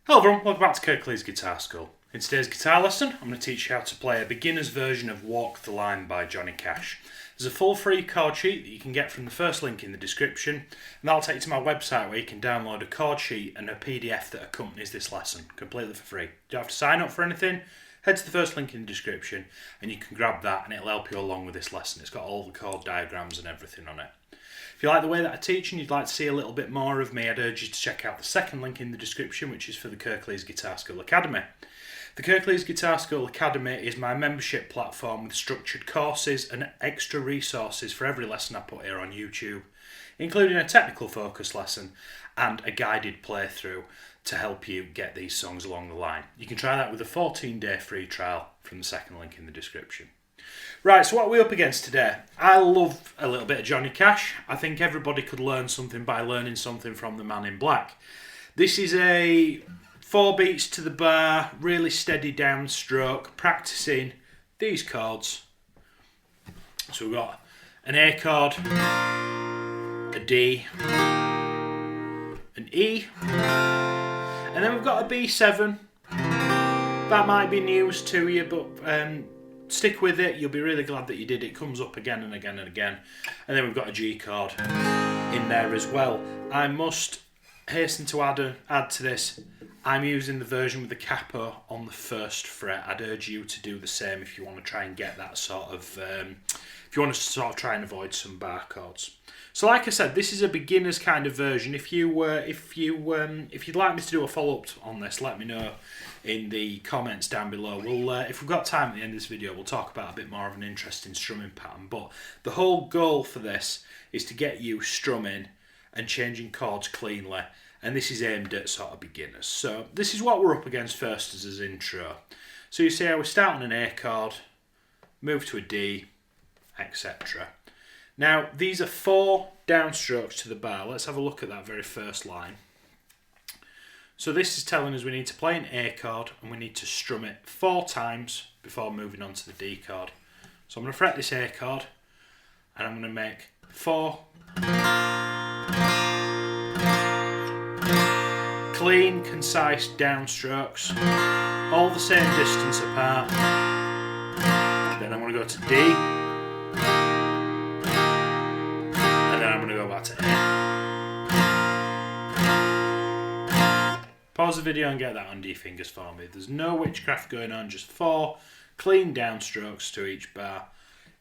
Hello everyone, welcome back to Kirklees Guitar School. In today's guitar lesson, I'm going to teach you how to play a beginner's version of Walk the Line by Johnny Cash. There's a full free chord sheet that you can get from the first link in the description, and that'll take you to my website where you can download a chord sheet and a PDF that accompanies this lesson, completely for free. You don't have to sign up for anything. Head to the first link in the description and you can grab that and it'll help you along with this lesson. It's got all the chord diagrams and everything on it. If you like the way that I teach and you'd like to see a little bit more of me, I'd urge you to check out the second link in the description, which is for the Kirklees Guitar School Academy. The Kirklees Guitar School Academy is my membership platform with structured courses and extra resources for every lesson I put here on YouTube, including a technical focus lesson and a guided playthrough to help you get these songs along the line. You can try that with a 14-day free trial from the second link in the description. Right, so what are we up against today? I love a little bit of Johnny Cash. I think everybody could learn something by learning something from the man in black. This is a 4 beats to the bar, really steady downstroke, practicing these chords. So we've got an A chord, a D, an E, and then we've got a B7. That might be news to you, but stick with it, you'll be really glad that you did. It comes up again and again and again. And then we've got a G chord in there as well. I must hasten to add to this, I'm using the version with the capo on the first fret. I'd urge you to do the same if you want to try and get that sort of, if you want to sort of try and avoid some bar chords. So like I said, this is a beginner's kind of version. If you'd like me to do a follow-up on this, let me know in the comments down below. If we've got time at the end of this video, we'll talk about a bit more of an interesting strumming pattern. But the whole goal for this is to get you strumming and changing chords cleanly. And this is aimed at sort of beginners. So this is what we're up against first as his intro. So you see how we start on an A chord, move to a D, etc. Now these are 4 downstrokes to the bar. Let's have a look at that very first line. So this is telling us we need to play an A chord and we need to strum it 4 times before moving on to the D chord. So I'm going to fret this A chord and I'm going to make 4 clean, concise downstrokes, all the same distance apart. Then I'm going to go to D, and then I'm going to go back to A. Pause the video and get that on D fingers for me. There's no witchcraft going on, just 4 clean downstrokes to each bar,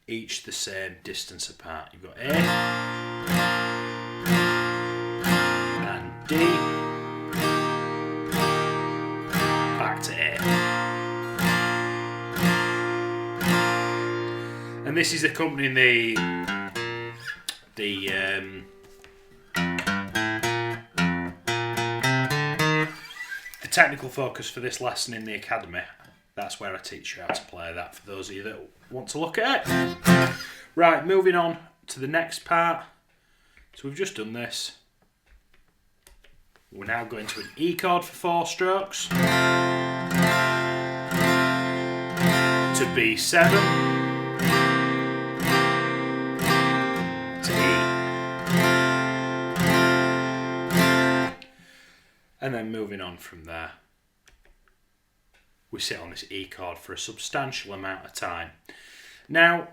each the same distance apart. You've got A and D, back to A. And this is accompanying the technical focus for this lesson in the academy. That's where I teach you how to play that for those of you that want to look at it. Right, moving on to the next part. So we've just done this. We're now going to an E chord for 4 strokes, to B7, to E, and then moving on from there, we sit on this E chord for a substantial amount of time. Now,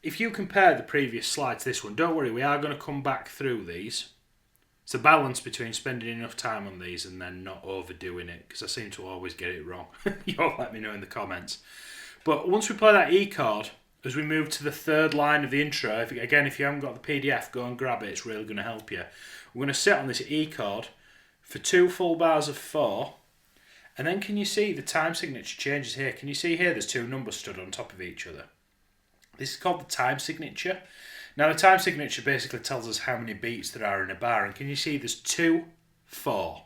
if you compare the previous slide to this one, don't worry, we are going to come back through these. It's a balance between spending enough time on these and then not overdoing it, because I seem to always get it wrong. You'll let me know in the comments. But once we play that E chord, as we move to the third line of the intro, if you haven't got the PDF, go and grab it, it's really going to help you. We're going to sit on this E chord for 2 full bars of 4, and then can you see the time signature changes here? Can you see here there's 2 numbers stood on top of each other? This is called the time signature. Now the time signature basically tells us how many beats there are in a bar, and can you see there's 2, 4.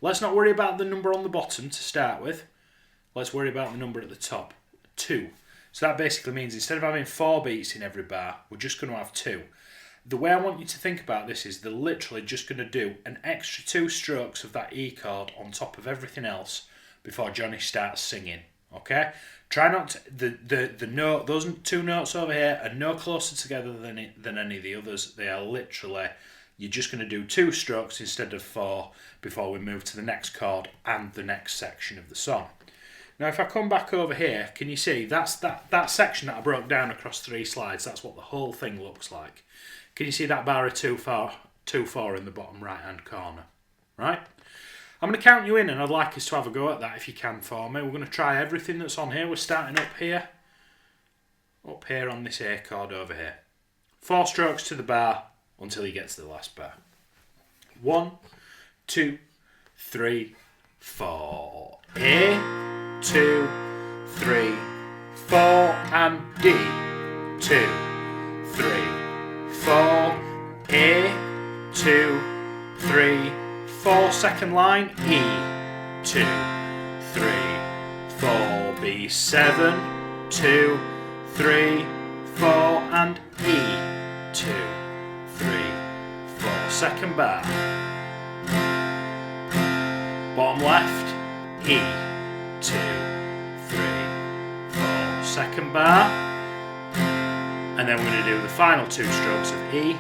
Let's not worry about the number on the bottom to start with. Let's worry about the number at the top, 2. So that basically means instead of having 4 beats in every bar, we're just going to have 2. The way I want you to think about this is they're literally just going to do an extra 2 strokes of that E chord on top of everything else before Johnny starts singing. Okay? Try not to, the note, those 2 notes over here are no closer together than any of the others. They are literally you're just going to do 2 strokes instead of 4 before we move to the next chord and the next section of the song. Now if I come back over here, can you see that's that section that I broke down across 3 slides? That's what the whole thing looks like. Can you see that bar of 2/4 in the bottom right hand corner? Right? I'm going to count you in, and I'd like us to have a go at that if you can for me. We're going to try everything that's on here. We're starting up here on this A chord over here. 4 strokes to the bar until you get to the last bar. 1, 2, 3, 4. A, 2, 3, 4, and D. 2, 3, 4. A, 2, 3, 4. Second line, E. 2, 3, 4. B7, 2, 3, 4, and E. 2, 3, 4. Second bar. Bottom left, E. 2, 3, 4. Second bar. And then we're going to do the final 2 strokes of E.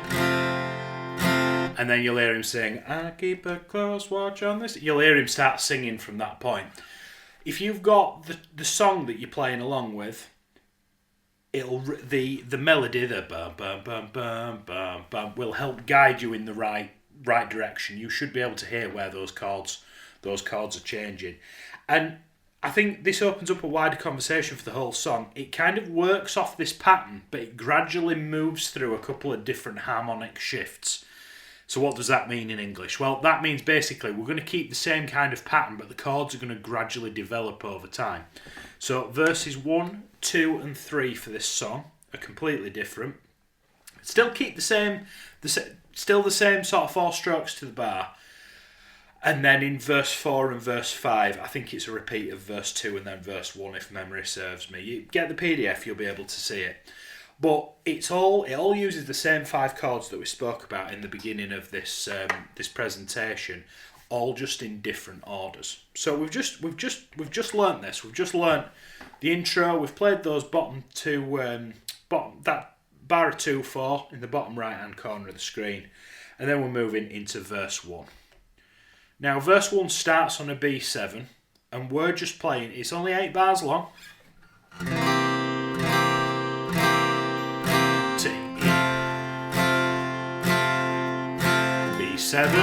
And then you'll hear him saying, I keep a close watch on this. You'll hear him start singing from that point. If you've got the song that you're playing along with, the melody, the bum bum bum bum bum bum, will help guide you in the right direction. You should be able to hear where those chords are changing. And I think this opens up a wider conversation for the whole song. It kind of works off this pattern, but it gradually moves through a couple of different harmonic shifts. So what does that mean in English? Well, that means basically we're going to keep the same kind of pattern, but the chords are going to gradually develop over time. So verses 1, 2, and 3 for this song are completely different. Still keep the same sort of 4 strokes to the bar. And then in verse 4 and verse 5, I think it's a repeat of verse 2 and then verse 1 if memory serves me. You get the PDF, you'll be able to see it. But it all uses the same 5 chords that we spoke about in the beginning of this presentation, all just in different orders. So we've just learnt this. We've just learnt the intro. We've played those bottom 2 that bar of 2/4 in the bottom right hand corner of the screen, and then we're moving into verse 1. Now verse 1 starts on a B7, and we're just playing. It's only 8 bars long. B7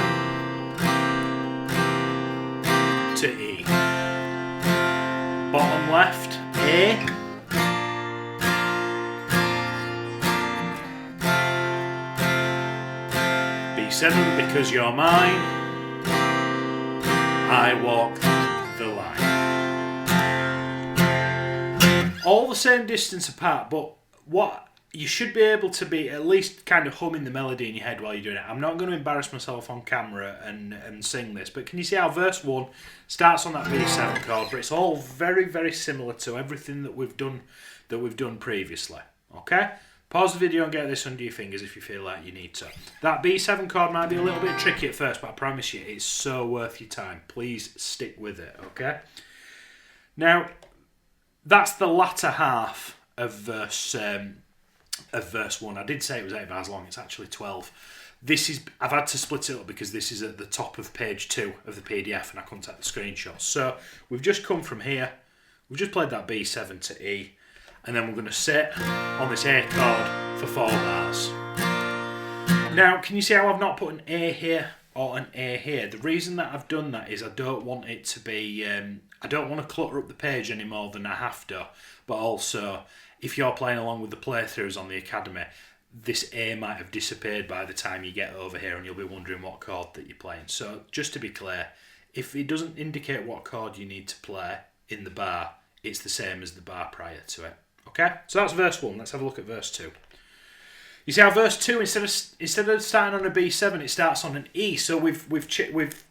to E. Bottom left, A. B7 because you're mine. I walk the line. All the same distance apart, but what you should be able to be at least kind of humming the melody in your head while you're doing it. I'm not going to embarrass myself on camera and sing this, but can you see how verse 1 starts on that B7 chord, but it's all very, very similar to everything that we've done previously. Okay? Pause the video and get this under your fingers if you feel like you need to. That B7 chord might be a little bit tricky at first, but I promise you it's so worth your time. Please stick with it, okay? Now, that's the latter half of verse 1. I did say it was 8 bars long, it's actually 12. I've had to split it up because this is at the top of page 2 of the PDF and I couldn't take the screenshots. So we've just come from here, we've just played that B7 to E, and then we're going to sit on this A chord for 4 bars. Now, can you see how I've not put an A here or an A here? The reason that I've done that is I don't want it to be, I don't want to clutter up the page any more than I have to, but also, if you're playing along with the playthroughs on the Academy, this A might have disappeared by the time you get over here and you'll be wondering what chord that you're playing. So just to be clear, if it doesn't indicate what chord you need to play in the bar, it's the same as the bar prior to it. Okay? So that's verse 1. Let's have a look at verse 2. You see how verse 2, instead of starting on a B7, it starts on an E. So we've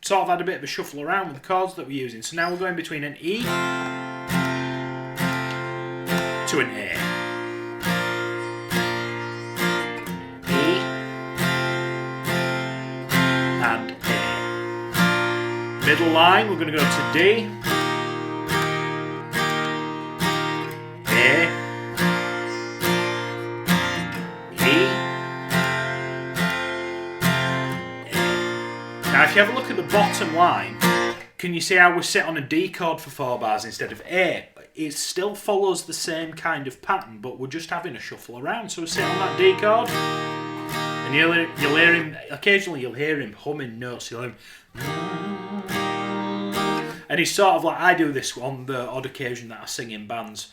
sort of had a bit of a shuffle around with the chords that we're using. So now we're going between an E to an A. E and A. Middle line, we're going to go to D. A. E. you have a look at the bottom line, can you see how we sit on a D chord for 4 bars instead of A? It still follows the same kind of pattern, but we're just having a shuffle around. So we sit on that D chord, and you'll hear him, occasionally you'll hear him humming notes. You'll hear him, and he's sort of like, I do this on the odd occasion that I sing in bands.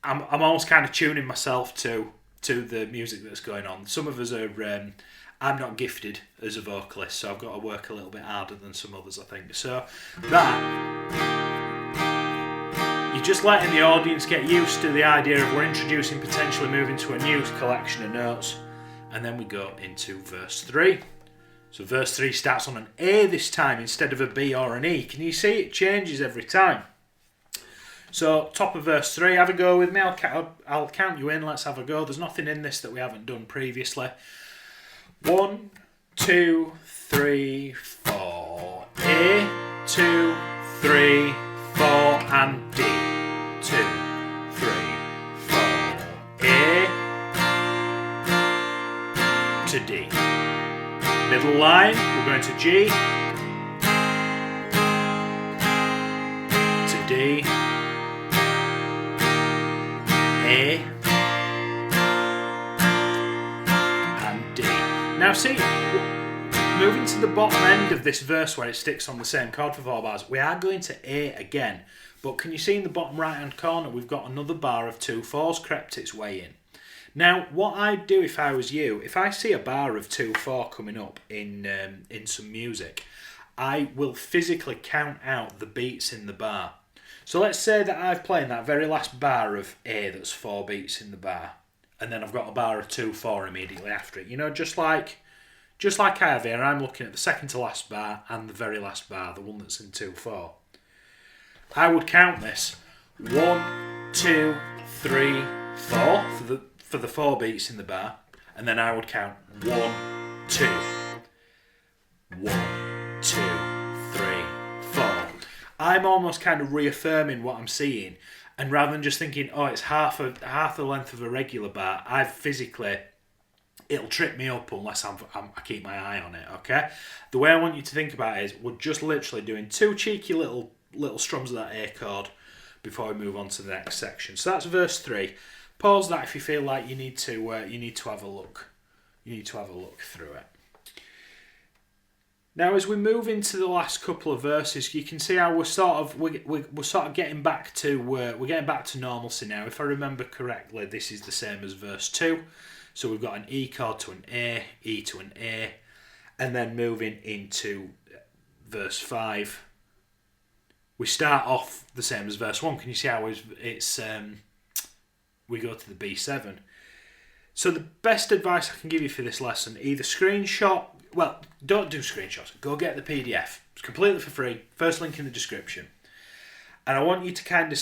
I'm almost kind of tuning myself to the music that's going on. Some of us are, I'm not gifted as a vocalist, so I've got to work a little bit harder than some others, I think. So that, you're just letting the audience get used to the idea of we're introducing, potentially moving to a new collection of notes, and then we go into verse 3. So verse 3 starts on an A this time instead of a B or an E. Can you see it changes every time? So top of verse 3, have a go with me. I'll count you in. Let's have a go. There's nothing in this that we haven't done previously. 1, 2, 3, 4. A, 2, 3, 4, and D. 2, 3, 4. A to D. Middle line, we're going to G to D, A, and D. Now see, moving to the bottom end of this verse where it sticks on the same chord for 4 bars, we are going to A again, but can you see in the bottom right hand corner we've got another bar of 2 4s crept its way in. Now, what I'd do if I was you, if I see a bar of 2 4 coming up in some music, I will physically count out the beats in the bar. So let's say that I've played that very last bar of A that's 4 beats in the bar, and then I've got a bar of 2 4 immediately after it. You know, just like I have here, I'm looking at the second to last bar and the very last bar, the one that's in 2 4. I would count this 1, 2, 3, 4 for the 4 beats in the bar, and then I would count 1, 2, 1, 2, 3, 4. I'm almost kind of reaffirming what I'm seeing, and rather than just thinking, oh, it's half the length of a regular bar, it'll trip me up unless I keep my eye on it. Okay, the way I want you to think about it is we're just literally doing 2 cheeky little strums of that A chord before we move on to the next section. So that's verse 3. Pause that if you feel like you need to have a look. You need to have a look through it. Now, as we move into the last couple of verses, you can see how we're sort of getting back to normalcy now. If I remember correctly, this is the same as verse 2. So we've got an E chord to an A, E to an A, and then moving into verse 5. We start off the same as verse 1. Can you see how it's we go to the B7. So the best advice I can give you for this lesson, either don't do screenshots, go get the PDF. It's completely for free, first link in the description. And I want you to kind of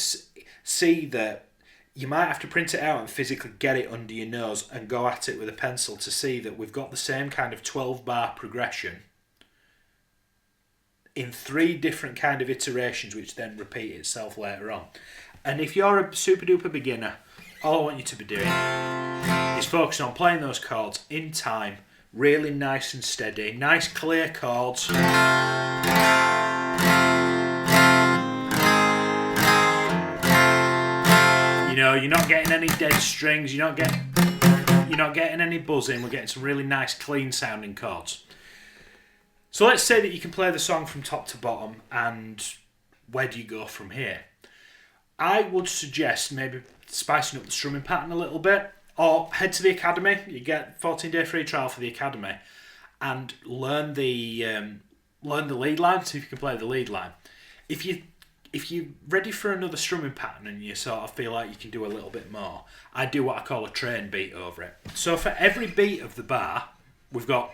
see that you might have to print it out and physically get it under your nose and go at it with a pencil to see that we've got the same kind of 12 bar progression in 3 different kind of iterations, which then repeat itself later on. And if you're a super duper beginner, all I want you to be doing is focusing on playing those chords in time, really nice and steady, nice clear chords. You know, you're not getting any dead strings, you're not getting any buzzing, we're getting some really nice clean sounding chords. So let's say that you can play the song from top to bottom, and where do you go from here? I would suggest maybe spicing up the strumming pattern a little bit, or head to the academy. You get 14-day free trial for the academy, and learn the lead line. See if you can play the lead line. If you're ready for another strumming pattern and you sort of feel like you can do a little bit more, I do what I call a train beat over it. So for every beat of the bar, we've got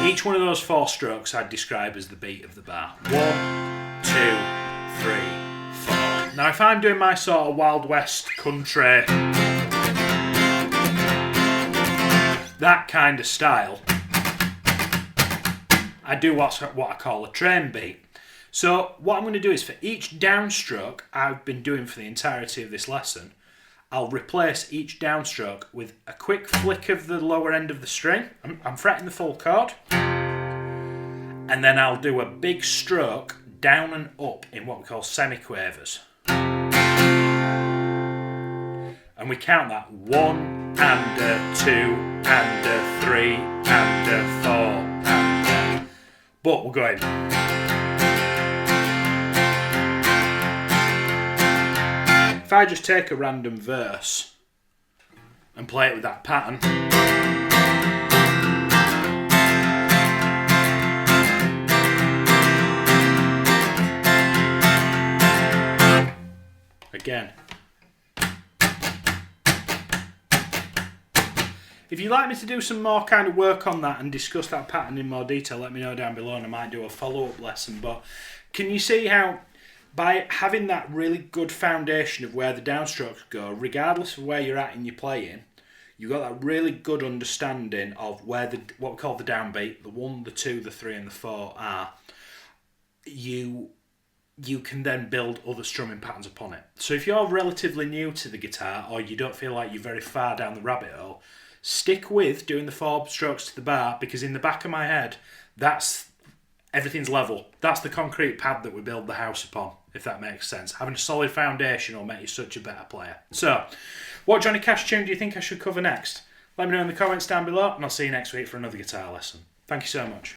each one of those 4 strokes I'd describe as the beat of the bar. 1, 2, 3, 4. Now if I'm doing my sort of Wild West country, that kind of style, I do what I call a train beat. So what I'm going to do is for each downstroke I've been doing for the entirety of this lesson, I'll replace each downstroke with a quick flick of the lower end of the string. I'm fretting the full chord. And then I'll do a big stroke down and up in what we call semiquavers. And we count that 1 and a 2 and a 3 and a 4 and a... But we're going... If I just take a random verse and play it with that pattern, again. If you'd like me to do some more kind of work on that and discuss that pattern in more detail, let me know down below and I might do a follow-up lesson. But can you see how by having that really good foundation of where the downstrokes go, regardless of where you're at in your playing, you've got that really good understanding of where the what we call the downbeat, the 1, the 2, the 3 and the 4 are. You can then build other strumming patterns upon it. So if you're relatively new to the guitar or you don't feel like you're very far down the rabbit hole, stick with doing the 4 strokes to the bar, because in the back of my head, everything's level. That's the concrete pad that we build the house upon, if that makes sense. Having a solid foundation will make you such a better player. So, what Johnny Cash tune do you think I should cover next? Let me know in the comments down below, and I'll see you next week for another guitar lesson. Thank you so much.